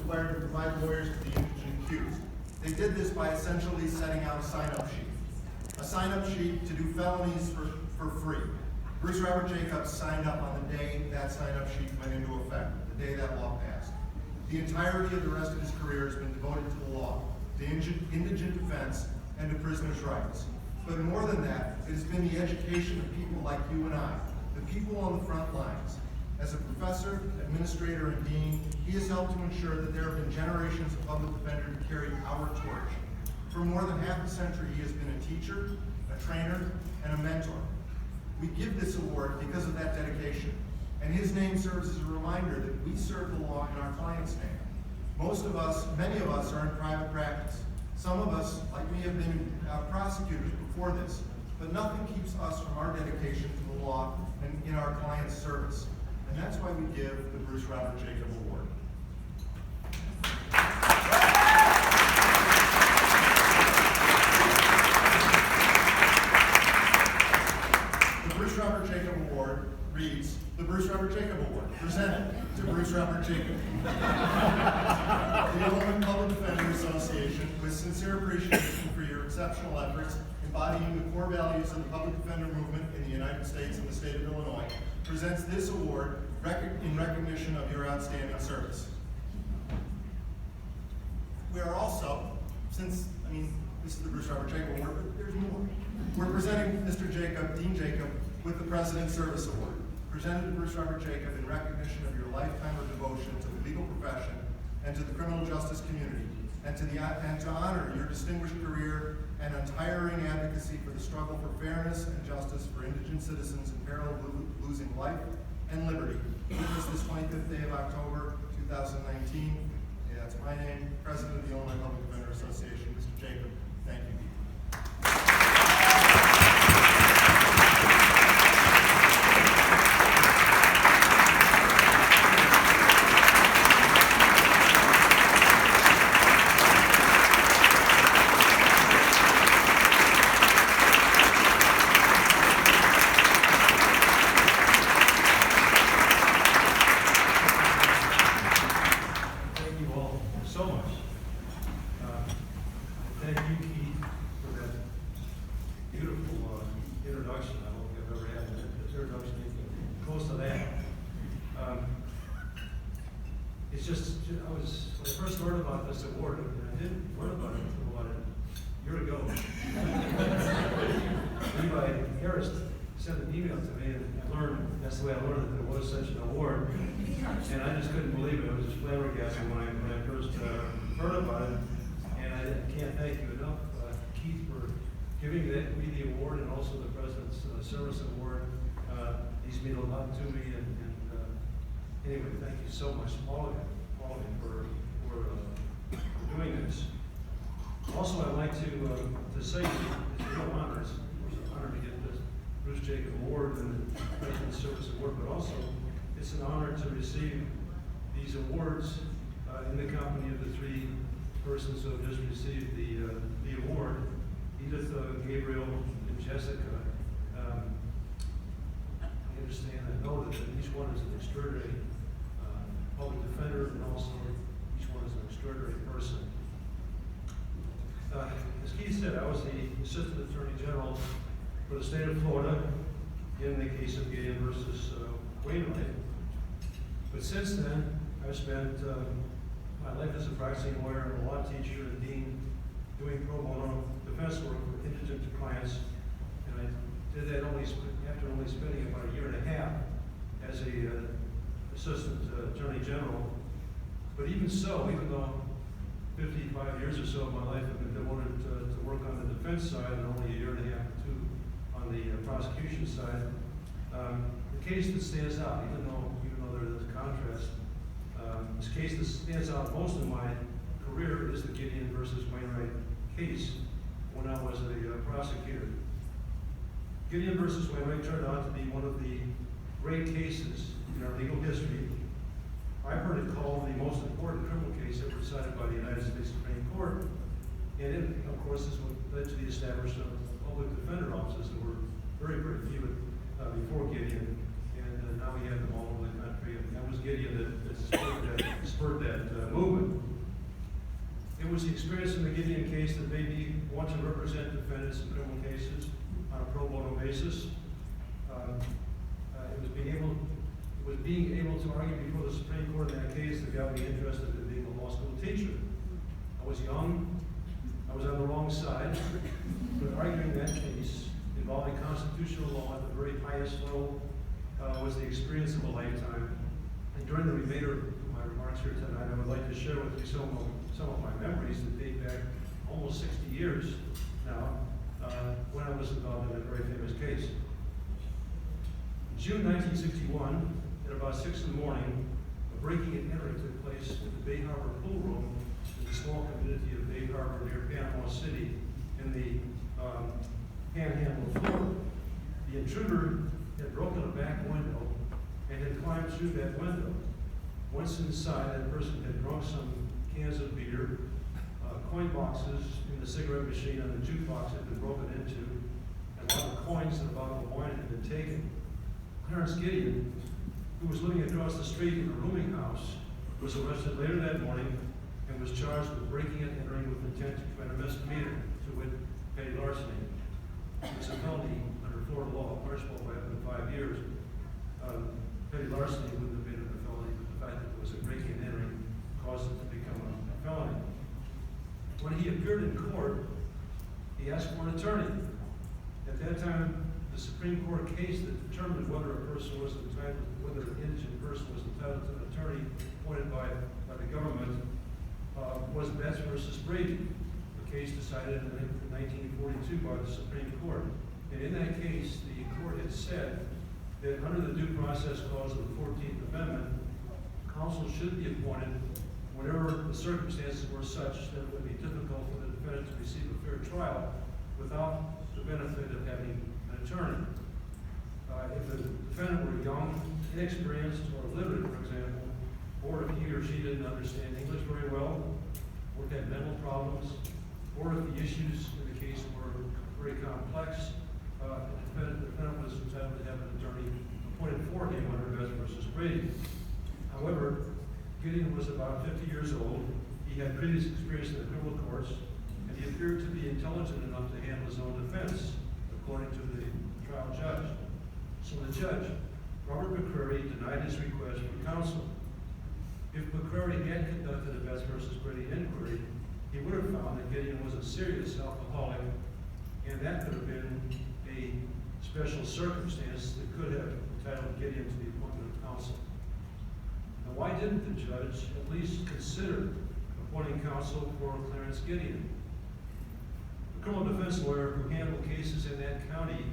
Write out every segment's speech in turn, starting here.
required to provide lawyers to the indigent accused. They did this by essentially setting out a sign-up sheet. A sign-up sheet to do felonies for free. Bruce Robert Jacobs signed up on the day that sign-up sheet went into effect, the day that law passed. The entirety of the rest of his career has been devoted to the law, to indigent defense, and to prisoners' rights. But more than that, it has been the education of people like you and I, the people on the front lines. As a professor, administrator, and dean, he has helped to ensure that there have been generations of public defenders who carried our torch. For more than half a century, he has been a teacher, a trainer, and a mentor. We give this award because of that dedication, and his name serves as a reminder that we serve the law in our client's name. Many of us are in private practice. Some of us, like me, have been prosecutors before this, but nothing keeps us from our dedication to the law and in our client's service. And that's why we give the Bruce Robert Jacob Award. The Bruce Robert Jacob Award reads, the Bruce Robert Jacob Award, presented to Bruce Robert Jacob. The Illinois Public Defender Association, with sincere appreciation for your exceptional efforts embodying the core values of the public defender movement in the United States and the state of Illinois, presents this award in recognition of your outstanding service. We are also, this is the Bruce Robert Jacob Award, but there's more. We're presenting Mr. Jacob, Dean Jacob, with the President's Service Award, presented to Bruce Robert Jacob in recognition of your lifetime of devotion to the legal profession and to the criminal justice community, and to honor your distinguished career and untiring advocacy for the struggle for fairness and justice for indigent citizens in peril of losing life and liberty. Witness this 25th day of October, 2019. Yeah, that's my name, President of the Illinois Public Defender Association, Mr. Jacob. Thank you. When I first learned about this award, and I didn't learn about it until about a year ago. Levi Harris sent an email to me, and that's the way I learned that there was such an award. And I just couldn't believe it. I was just flabbergasted when I first heard about it. And I can't thank you enough, Keith, for giving me the award and also the President's Service Award. These mean a lot to me. And anyway, thank you so much, all of you for doing this. Also, I'd like to say it's a real honor. It's an honor to get this Bruce Jacob Award and the President's Service Award, but also it's an honor to receive these awards in the company of the three persons who have just received the award, Edith, Gabriel, and Jessica. I understand and know that each one is an extraordinary public defender, and also each one is an extraordinary person. As Keith said, I was the Assistant Attorney General for the state of Florida in the case of Gideon versus Wainwright. But since then, I've spent my life as a practicing lawyer and a law teacher and dean doing pro bono defense work for indigent clients. And I did that after only spending about a year and a half as a Assistant Attorney General. But even so, even though 55 years or so of my life have been devoted to work on the defense side and only a year and a half or two on the prosecution side, the case that stands out, even though there's a contrast, this case that stands out most in my career is the Gideon versus Wainwright case when I was a prosecutor. Gideon versus Wainwright turned out to be one of the great cases in our legal history. I've heard it called the most important criminal case ever decided by the United States Supreme Court. And it, of course, is what led to the establishment of public defender offices that were very, very few before Gideon. And now we have them all over the country. And that was Gideon that spurred that movement. Gideon case that made me want to represent defendants in criminal cases on a pro bono basis. It was being able to argue before the Supreme Court in that case that got me interested in being a law school teacher. I was young, I was on the wrong side, but arguing that case involving constitutional law at the very highest level was the experience of a lifetime. And during the remainder of my remarks here tonight, I would like to share with you some of my memories that date back almost 60 years now, when I was involved in a very famous case. In June 1961, at about 6 in the morning, a breaking and entering took place at the Bay Harbor pool room in the small community of Bay Harbor near Panama City in the Panhandle of Florida. The intruder had broken a back window and had climbed through that window. Once inside, that person had drunk some cans of beer, coin boxes in the cigarette machine on the jukebox had been broken into, and a lot of coins and a bottle of wine had been taken. Clarence Gideon, who was living across the street in a rooming house, was arrested later that morning and was charged with breaking and entering with intent to commit a misdemeanor, to wit, petty larceny. It's a felony under Florida law, punishable by up to 5 years. Petty larceny wouldn't have been a felony, but the fact that it was a breaking and entering caused it to become a felony. When he appeared in court, he asked for an attorney. At that time, the Supreme Court case that determined whether a person was entitled, whether an indigent person was entitled to an attorney appointed by the government was Betts versus Brady, a case decided in 1942 by the Supreme Court. And in that case, the court had said that under the due process clause of the 14th Amendment, counsel should be appointed whenever the circumstances were such that it would be difficult for the defendant to receive a fair trial without the benefit of having an attorney. If the defendant were young, inexperienced, or illiterate, for example, or if he or she didn't understand English very well, or had mental problems, or if the issues in the case were very complex, the defendant was entitled to have an attorney appointed for him under Betts versus Brady. However, Gideon was about 50 years old. He had previous experience in the criminal courts, and he appeared to be intelligent enough to handle his own defense, according to the trial judge. So the judge, Robert McCrary, denied his request for counsel. If McCrary had conducted a Betts versus Brady inquiry, he would have found that Gideon was a serious alcoholic, and that could have been a special circumstance that could have entitled Gideon to the appointment of counsel. Now, why didn't the judge at least consider appointing counsel for Clarence Gideon? The criminal defense lawyer who handled cases in that county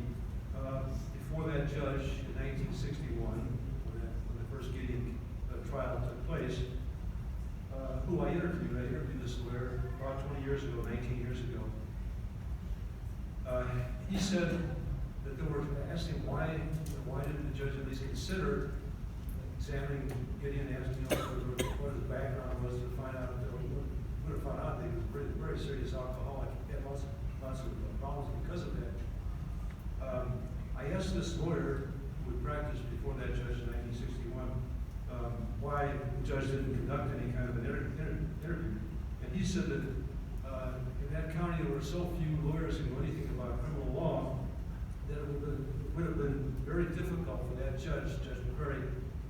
before that judge in 1961, when the first Gideon trial took place, who I interviewed this lawyer about 20 years ago, 19 years ago. He said that they were asking why didn't the judge at least consider examining Gideon, asking what his background was to find out that he would have found out that he was a very serious alcoholic. He had lots of problems because of that. I asked this lawyer who had practiced before that judge in 1961 why the judge didn't conduct any kind of an interview. And he said that in that county there were so few lawyers who knew anything about criminal law that it would have been very difficult for that judge, Judge McCrary,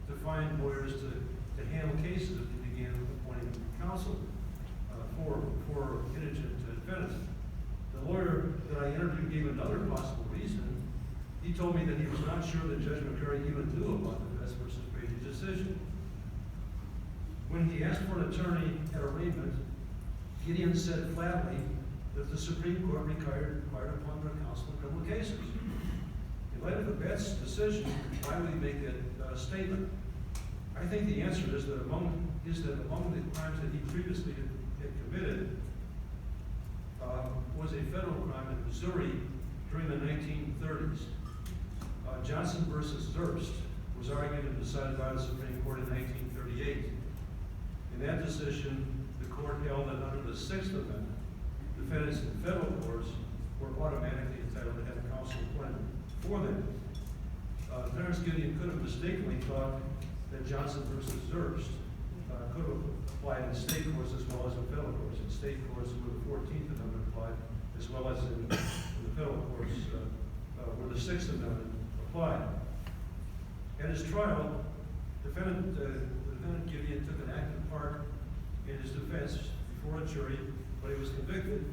to find lawyers to handle cases if he began appointing counsel for indigent defendants. The lawyer that I interviewed gave another possible reason. He told me that he was not sure that Judge McCrary even knew about the Betts versus Brady decision. When he asked for an attorney at arraignment, Gideon said flatly that the Supreme Court required appointment of counsel in criminal cases. In light of the Betts decision, why would he make that statement? I think the answer is that among the crimes that he previously had committed was a federal crime in Missouri during the 1930s. Johnson versus Durst was argued and decided by the Supreme Court in 1938. In that decision, the court held that under the Sixth Amendment, defendants in federal courts were automatically entitled to have counsel appointed for them. Clarence Gideon could have mistakenly thought that Johnson versus Durst could have applied in state courts as well as in federal courts. In state courts where the 14th Amendment applied, as well as in the federal courts where the 6th Amendment applied. At his trial, defendant Gideon took an active part in his defense before a jury, but he was convicted.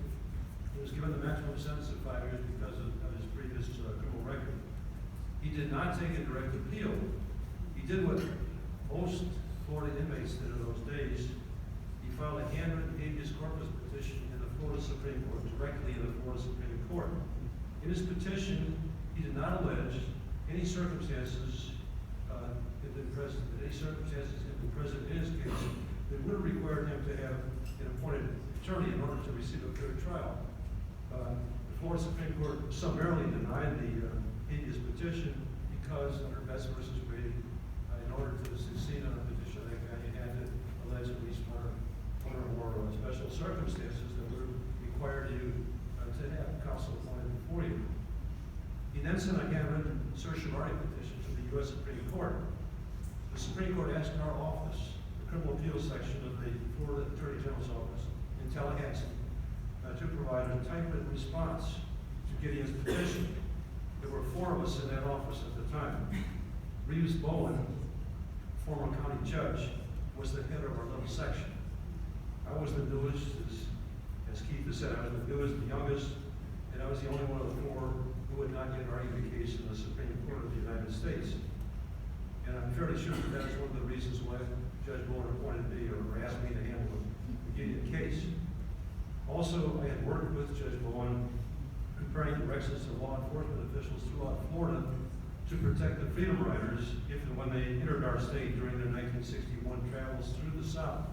He was given the maximum sentence of 5 years because of his previous criminal record. He did not take a direct appeal. He did what most Florida inmates did in those days. He filed a handwritten habeas corpus petition in the Florida Supreme Court, directly in the Florida Supreme Court. In his petition, he did not allege any circumstances in his case that would have required him to have an appointed attorney in order to receive a fair trial. The Florida Supreme Court summarily denied the habeas petition because under Betts versus Brady, in order to succeed on a petition like that, you had to allege at least one or more special circumstances that would have required you to have counsel appointed before you. He then sent a handwritten certiorari petition to the U.S. Supreme Court. The Supreme Court asked our office, the criminal appeals section of the Florida Attorney General's office in Tallahassee, to provide a typewritten response to Gideon's petition. There were 4 of us in that office at the time. Reeves Bowen, former county judge, was the head of our little section. I was the newest, as Keith has said, I was the newest, the youngest, and I was the only one of the 4 who would not yet argue the case in the Supreme Court of the United States. And I'm fairly sure that is one of the reasons why Judge Bowen appointed me or asked me to handle the Gideon case. Also, I had worked with Judge Bowen preparing directions to law enforcement officials throughout Florida to protect the Freedom Riders if and when they entered our state during their 1961 travels through the South.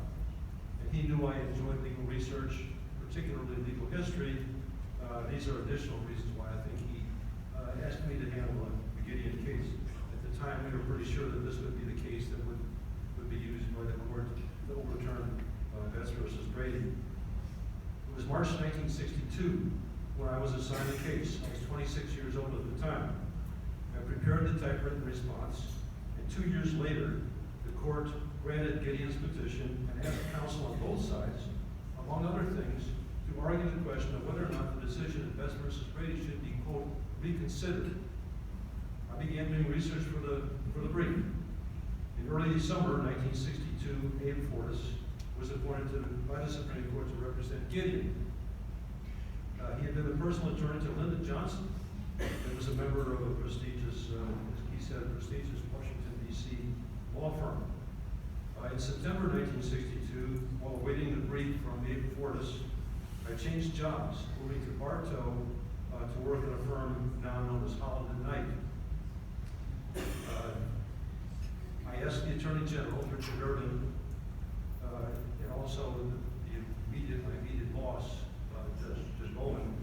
And he knew I enjoyed legal research, particularly legal history. These are additional reasons why I think he asked me to handle the Gideon case. At the time, we were pretty sure that this would be the case that would be used by the court to overturn Betts versus Brady. It was March 1962 when I was assigned the case. I was 26 years old at the time. I prepared the typewritten response, and 2 years later, the court granted Gideon's petition and asked counsel on both sides, among other things, to argue the question of whether or not the decision in Betts versus Brady should be, quote, reconsidered. I began doing research for the brief. In early December 1962, Abe Fortas was appointed by the Supreme Court to represent Gideon. He had been the personal attorney to Lyndon Johnson and was a member of a prestigious, as he said, a prestigious Washington, D.C. law firm. In September 1962, while awaiting the brief from Abe Fortas, I changed jobs, moving to Bartow to work at a firm now known as Holland & Knight. I asked the Attorney General, Richard Urban, and also my immediate boss, Judge Bowen,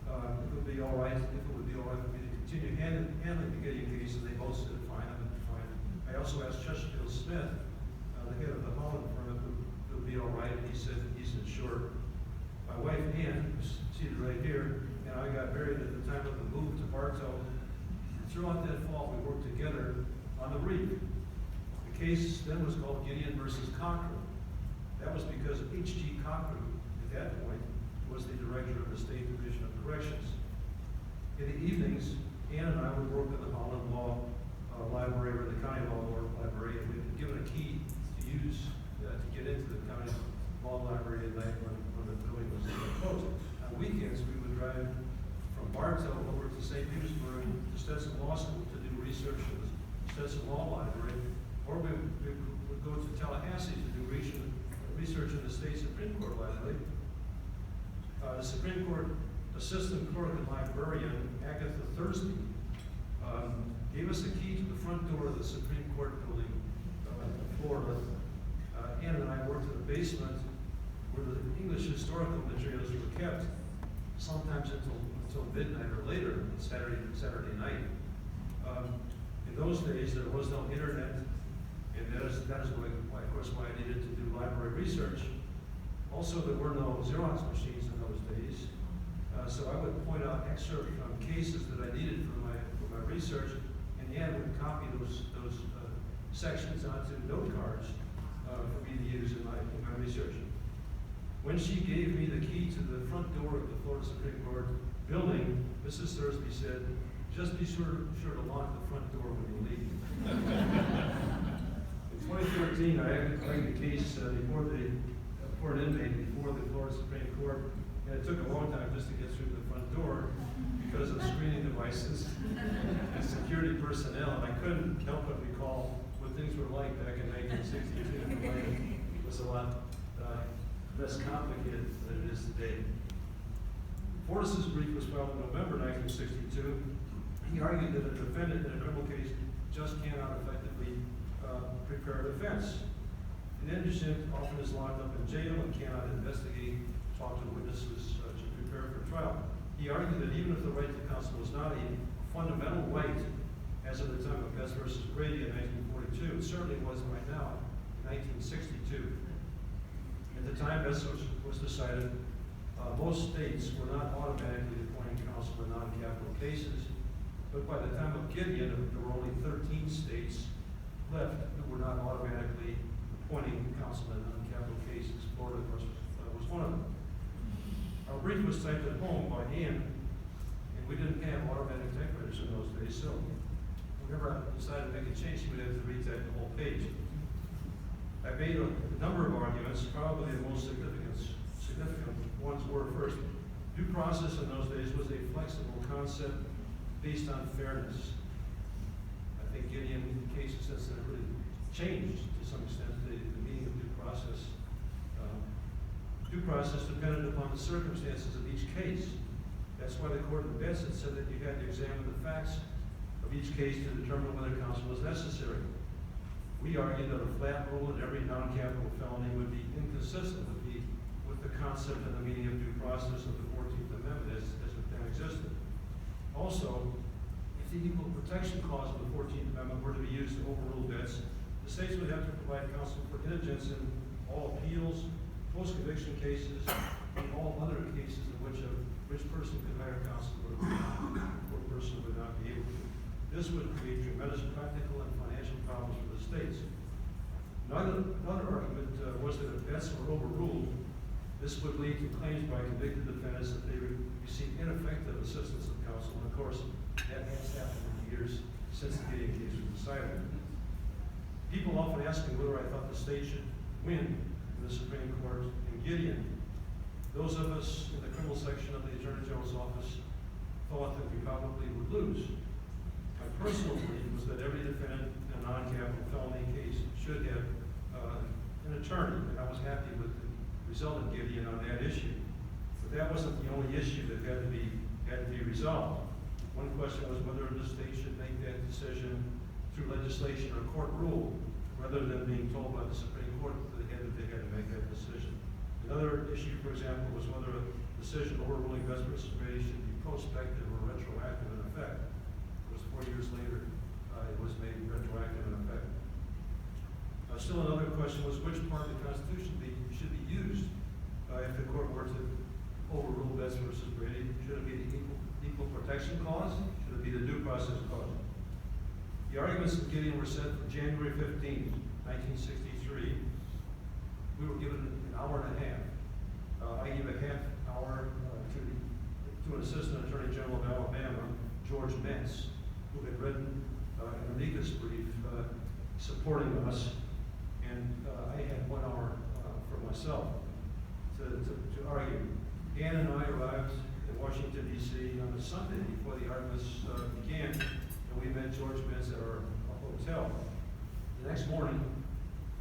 if it would be all right for me to continue handling the Gideon case, and they both said fine, fine. I also asked Chesterfield Smith, the head of the Holland firm, if it would be all right, and he said sure. My wife Ann, who's seated right here, and I got married at the time of the move to Bartow. Throughout that fall, we worked together on the brief. The case then was called Gideon versus Cochran. That was because H.G. Cochran, at that point, was the director of the State Division of Corrections. In the evenings, Ann and I would work at the Holland Law Library or the County Law Library, and we'd been given a key to use to get into the County Law Library at night when the building was closed. On weekends, we would drive from Bartow over to St. Petersburg to Stetson Law School to do research in the Stetson Law Library, or we would go to Tallahassee to do research in the State Supreme Court Library. The Supreme Court Assistant Clerk and Librarian, Agatha Thursby, gave us a key to the front door of the Supreme Court building in Florida. Ann and I worked in the basement where the English historical materials were kept, sometimes until midnight or later on Saturday night. In those days, there was no internet, and that is why, of course, why I needed to do library research. Also, there were no Xerox machines in those days, so I would point out excerpts from cases that I needed for my research, and Ann would copy those sections onto note cards for me to use in my When she gave me the key to the front door of the Florida Supreme Court building, Mrs. Thursby said, "Just be sure to lock the front door when you leave." In 2013, I argued a case for an inmate before the Florida Supreme Court, and it took a long time just to get through the front door because of screening devices and security personnel, and I couldn't help but recall what things were like back in 1962. It was a lot less complicated than it is today. Fortas' brief was filed in November 1962. He argued that a defendant in a criminal case just cannot effectively prepare a defense. An indigent often is locked up in jail and cannot investigate, talk to witnesses to prepare for trial. He argued that even if the right to counsel was not a fundamental right, as of the time of Bess versus Brady in 1942, it certainly was right now in 1962. At the time Bess was decided, most states were not automatically appointing counsel in non-capital cases, but by the time of Gideon, there were only 13 states left that were not automatically appointing counsel in non-capital cases. Florida, of course, was one of them. Our brief was typed at home by hand, and we didn't have automatic typewriters in those days, so whenever I decided to make a change, we would have to retype the whole page. I made a number of arguments. Probably the most significant ones were, first, due process in those days was a flexible concept based on fairness. I think Gideon cases since then really changed to some extent the meaning of due process. Due process depended upon the circumstances of each case. That's why the court in Bess had said that you had to examine the facts of each case to determine whether counsel was necessary. We argued that a flat rule in every non-capital felony would be inconsistent with the concept and the meaning of due process of the 14th Amendment as it then existed. Also, if the Equal Protection Clause of the 14th Amendment were to be used to overrule Betts, the states would have to provide counsel for indigents in all appeals, post-conviction cases, and all other cases in which a rich person could hire counsel but a poor person would not be able to. This would create tremendous practical and financial problems for the states. Another argument was that if Betts were overruled, this would lead to claims by convicted defendants that they received ineffective assistance of counsel, and of course, that has happened in the years since the Gideon case was decided. People often ask me whether I thought the state should win in the Supreme Court in Gideon. Those of us in the criminal section of the Attorney General's office thought that we probably would lose. My personal belief was that every defendant in a non-capital felony case should have an attorney, and I was happy with the result of Gideon on that issue. But that wasn't the only issue that had to be resolved. One question was whether the state should make that decision through legislation or court rule, rather than being told by the Supreme Court that they had to make that decision. Another issue, for example, was whether a decision overruling Bess versus Brady should be prospective or retroactive in effect. It was 4 years later, it was made retroactive in effect. Still another question was which part of the Constitution should be used if the court were to overrule Bess versus Brady. Should it be the Equal Protection Clause? Should it be the Due Process Clause? The arguments of Gideon were set for January 15, 1963. We were given an hour and a half. I gave a half hour to an Assistant Attorney General of Alabama, George Mentz, who had written an amicus brief supporting us, and I had 1 hour for myself to argue. Ann and I arrived in Washington, D.C. on a Sunday before the arguments began, and we met George Mentz at our hotel. The next morning,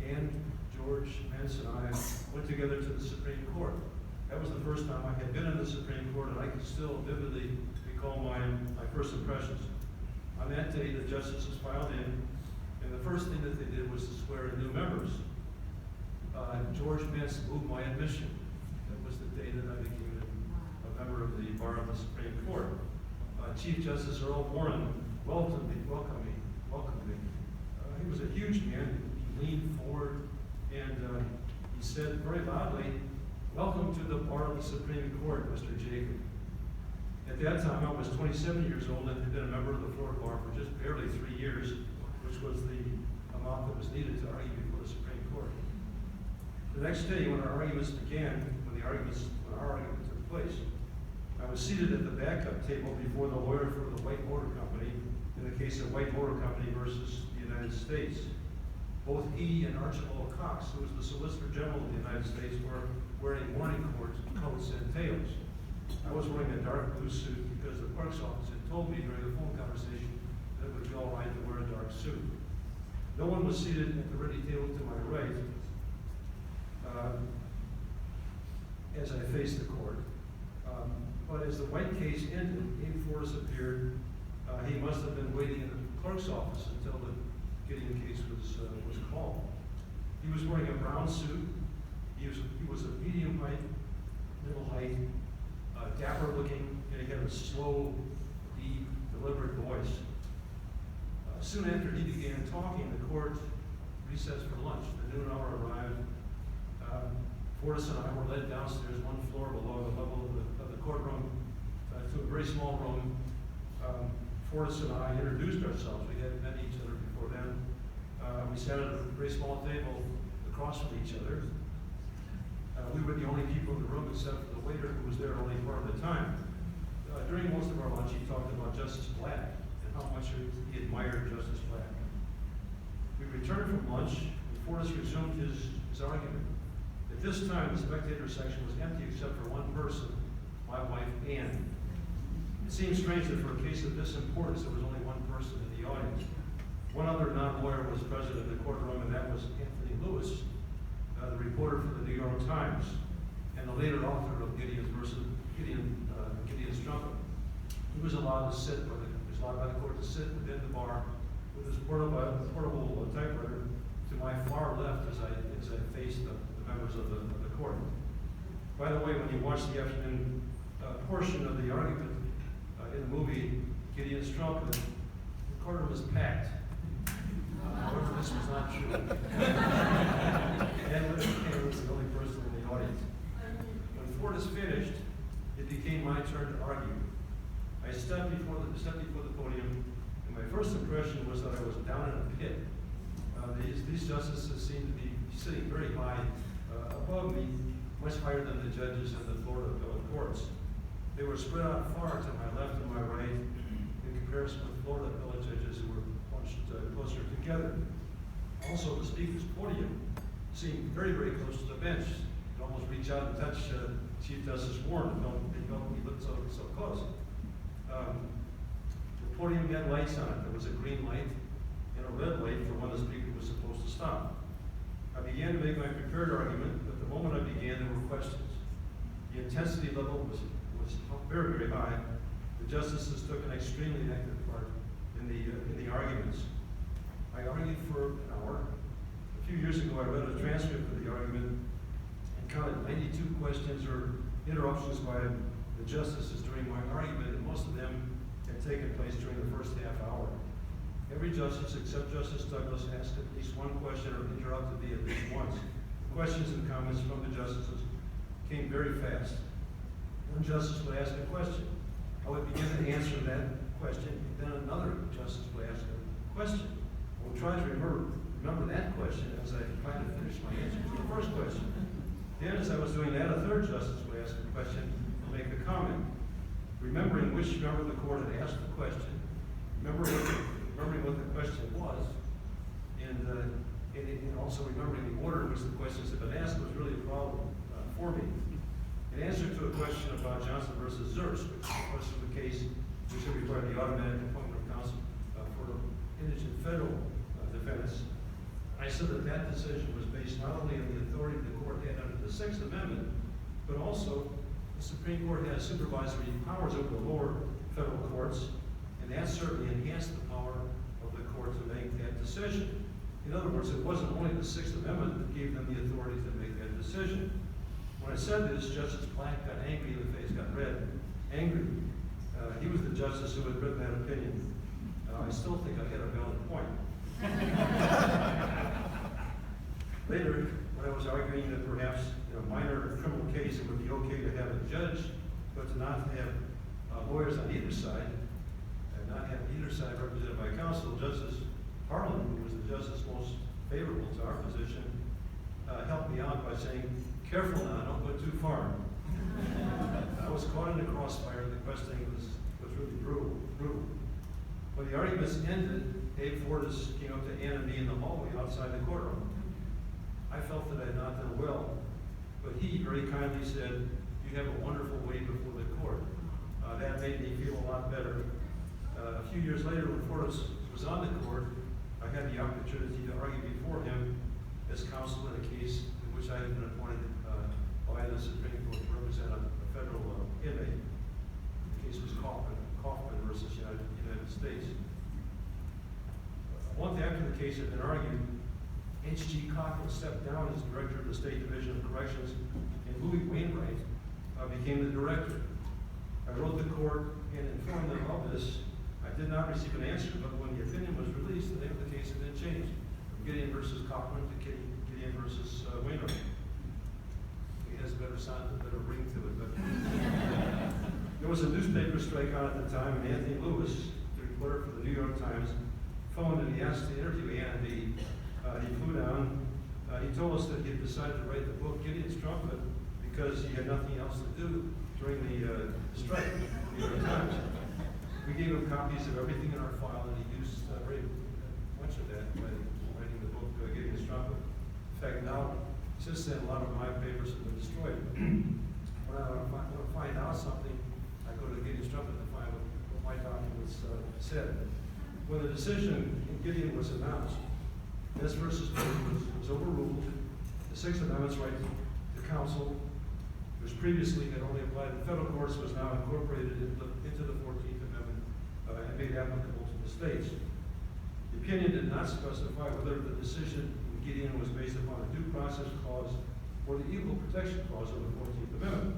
Ann, George Mentz, and I went together to the Supreme Court. That was the first time I had been in the Supreme Court, and I can still vividly recall my first impressions. On that day, the justices filed in, and the first thing that they did was to swear in new members. George Mentz moved my admission. That was the day that I became a member of the bar of the Supreme Court. Chief Justice Earl Warren welcomed me. He was a huge man. He leaned forward and he said very loudly, "Welcome to the bar of the Supreme Court, Mr. Jacob." At that time, I was 27 years old and had been a member of the Florida bar for just barely 3 years, which was the amount that was needed to argue before the Supreme Court. The next day, when our argument took place, I was seated at the backup table before the lawyer for the White Motor Company in the case of White Motor Company versus the United States. Both he and Archibald Cox, who was the Solicitor General of the United States, were wearing morning coats and tails. I was wearing a dark blue suit because the clerk's office had told me during the phone conversation that it would be all right to wear a dark suit. No one was seated at the ready table to my right as I faced the court. But as the White case ended, Abe Fortas appeared. He must have been waiting in the clerk's office until the Gideon case was called. He was wearing a brown suit. He was a medium height, middle height, dapper looking, and he had a slow, deep, deliberate voice. Soon after he began talking, the court recessed for lunch. The noon hour arrived. Fortas and I were led downstairs, one floor below the level of the courtroom, to a very small room. Fortas and I introduced ourselves. We hadn't met each other before then. We sat at a very small table across from each other. We were the only people in the room except for the waiter who was there only part of the time. During most of our lunch, he talked about Justice Black and how much he admired Justice Black. We returned from lunch, and Fortas resumed his argument. At this time, the spectator section was empty except for one person, my wife, Ann. It seemed strange that for a case of this importance, there was only one person in the audience. One other non-lawyer was present in the courtroom, and that was Anthony Lewis, the reporter for the New York Times, and the later author of Gideon's Trumpet. He was allowed by the court to sit within the bar with his portable typewriter to my far left as I faced the members of the court. By the way, when you watch the afternoon portion of the argument in the movie Gideon's Trumpet, the courtroom was packed. However, this was not true. And was the only person in the audience. When Fortas finished, it became my turn to argue. I stepped before the podium, and my first impression was that I was down in a pit. These justices seemed to be sitting very high above me, much higher than the judges in the Florida appellate courts. They were spread out far to my left and my right in comparison with Florida appellate judges who were much closer together. Also, the speaker's podium seemed very, very close to the bench. You could almost reach out and touch Chief Justice Warren. He looked so close. The podium had lights on it. There was a green light and a red light for when the speaker was supposed to stop. I began to make my prepared argument, but the moment I began, there were questions. The intensity level was very, very high. The justices took an extremely active part in the arguments. I argued for an hour. A few years ago, I read a transcript of the argument and counted 92 questions or interruptions by the justices during my argument, and most of them had taken place during the first half hour. Every justice except Justice Douglas asked at least one question or interrupted me at least once. Questions and comments from the justices came very fast. One justice would ask a question. I would begin to answer that question, and then another justice would ask a question. I would try to remember that question as I tried to finish my answer to the first question. Then, as I was doing that, a third justice would ask a question or make a comment. Remembering which member of the court had asked the question, remembering what the question was, and also remembering the order in which the questions had been asked was really a problem for me. In answer to a question about Johnson versus Zerst, which was the case which required the automatic appointment of counsel for indigent federal defendants, I said that that decision was based not only on the authority the court had under the Sixth Amendment, but also the Supreme Court has supervisory powers over the lower federal courts, and that certainly enhanced the power of the court to make that decision. In other words, it wasn't only the Sixth Amendment that gave them the authority to make that decision. When I said this, Justice Black got angry in the face, got red, angry. He was the justice who had written that opinion. I still think I had a valid point. Later, when I was arguing that perhaps in a minor criminal case it would be okay to have a judge, but to not have lawyers on either side, and not have either side represented by counsel, Justice Harlan, who was the justice most favorable to our position, helped me out by saying, "Careful now, don't go too far." I was caught in the crossfire. The questioning was really brutal. When the arguments ended, Dave Fortas came up to Ann and me in the hallway outside the courtroom. I felt that I had not done well, but he very kindly said, "You have a wonderful way before the court." That made me feel a lot better. A few years later, when Fortas was on the court, I had the opportunity to argue before him as counsel in a case in which I had been appointed by the Supreme Court to represent a federal inmate. The case was Kaufman versus United States. A month after the case had been argued, H.G. Cochran stepped down as director of the State Division of Corrections, and Louis Wainwright became the director. I wrote the court and informed them of this. I did not receive an answer, but when the opinion was released, the name of the case had been changed from Gideon versus Cochran to Gideon versus Wainwright. It has a better sound, a better ring to it. But there was a newspaper strike on at the time, and Anthony Lewis, the reporter for the New York Times, phoned and he asked to interview Ann and me. He flew down. He told us that he had decided to write the book Gideon's Trumpet because he had nothing else to do during the strike at the New York Times. We gave him copies of everything in our file, and he used very much of that by writing the book Gideon's Trumpet. In fact, now, since then, a lot of my papers have been destroyed. When I want to find out something, I go to Gideon's Trumpet to find what my documents said. When the decision in Gideon was announced, Ness versus Gideon was overruled. The Sixth Amendment's right to counsel, which previously had only applied to federal courts, was now incorporated into the 14th Amendment and made applicable to the states. The opinion did not specify whether the decision in Gideon was based upon a due process clause or the equal protection clause of the 14th Amendment.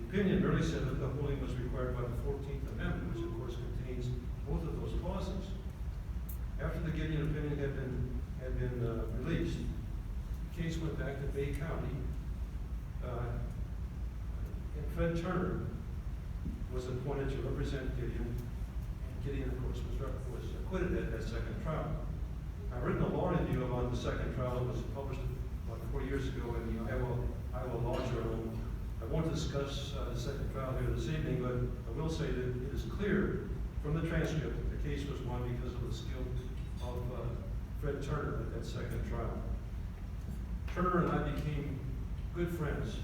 The opinion merely said that the holding was required by the 14th Amendment, which of course contains both of those clauses. After the Gideon opinion had been released, the case went back to Bay County. And Fred Turner was appointed to represent Gideon, and Gideon, of course, was acquitted at that second trial. I've written a law review about the second trial. It was published about 4 years ago in the Iowa Law Journal. I won't discuss the second trial here this evening, but I will say that it is clear from the transcript that the case was won because of the skill of Fred Turner at that second trial. Turner and I became good friends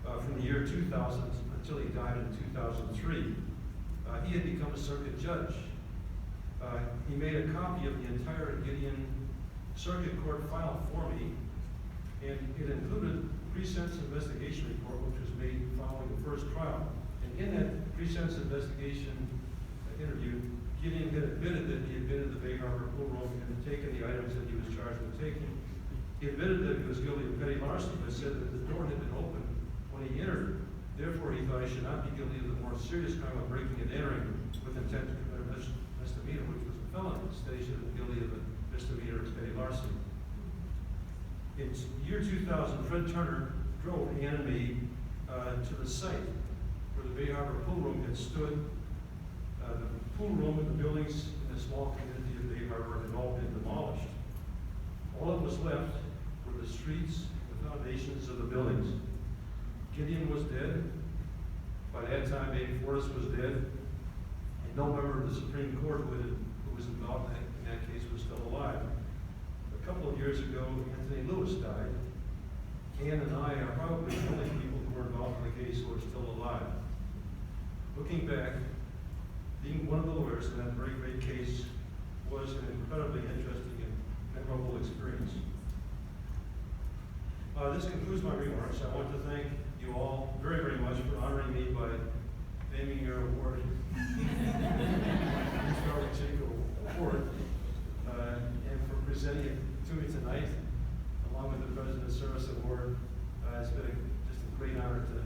from the year 2000 until he died in 2003. He had become a circuit judge. He made a copy of the entire Gideon Circuit Court file for me, and it included a pre-sentence investigation report which was made following the first trial. And in that pre-sentence investigation interview, Gideon had admitted that he had been in the Bay Harbor pool room and had taken the items that he was charged with taking. He admitted that he was guilty of petty larceny, but said that the door had been open when he entered. Therefore, he thought he should not be guilty of the more serious crime of breaking and entering with intent to commit a misdemeanor, which was a felony. Instead, he should have been guilty of a misdemeanor of petty larceny. In the year 2000, Fred Turner drove Ann and me to the site where the Bay Harbor pool room had stood. The pool room and the buildings in the small community of Bay Harbor had all been demolished. All that was left were the streets and the foundations of the buildings. Gideon was dead. By that time, Dave Fortas was dead. And no member of the Supreme Court who was involved in that case was still alive. A couple of years ago, Anthony Lewis died. Ann and I are probably the only people who were involved in the case who are still alive. Looking back, being one of the lawyers in that very great case was an incredibly interesting and memorable experience. This concludes my remarks. I want to thank you all very, very much for honoring me by naming your award, award, and for presenting it to me tonight, along with the President's Service Award. It's been just a great honor to